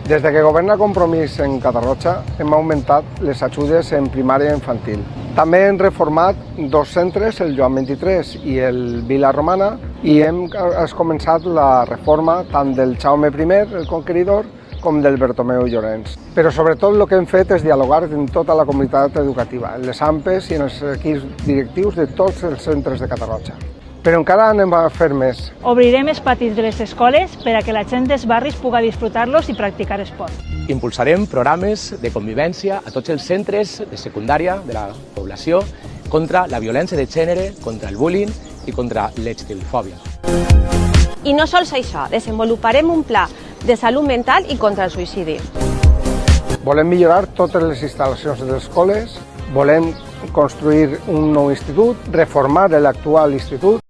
Des que governa Compromís en Catarroja hem augmentat les ajudes en primària infantil. També hem reformat dos centres, el Joan 23 i el Vila Romana, i hem començat la reforma tant del Jaume I, el Conqueridor, com del Bertomeu Llorenç. Però sobretot el que hem fet és dialogar amb tota la comunitat educativa, en les AMPEs i en els equips directius de tots els centres de Catarroja. Però encara anem a fer més. Obrirem els patis de les escoles per a que la gent dels barris pugui disfrutar-los i practicar esport. Impulsarem programes de convivència a tots els centres de secundària de la població contra la violència de gènere, contra el bullying i contra l'extilfòbia. I no sols això, desenvoluparem un pla de salut mental i contra el suïcidi. Volem millorar totes les instal·lacions de les escoles, volem construir un nou institut, reformar l'actual institut.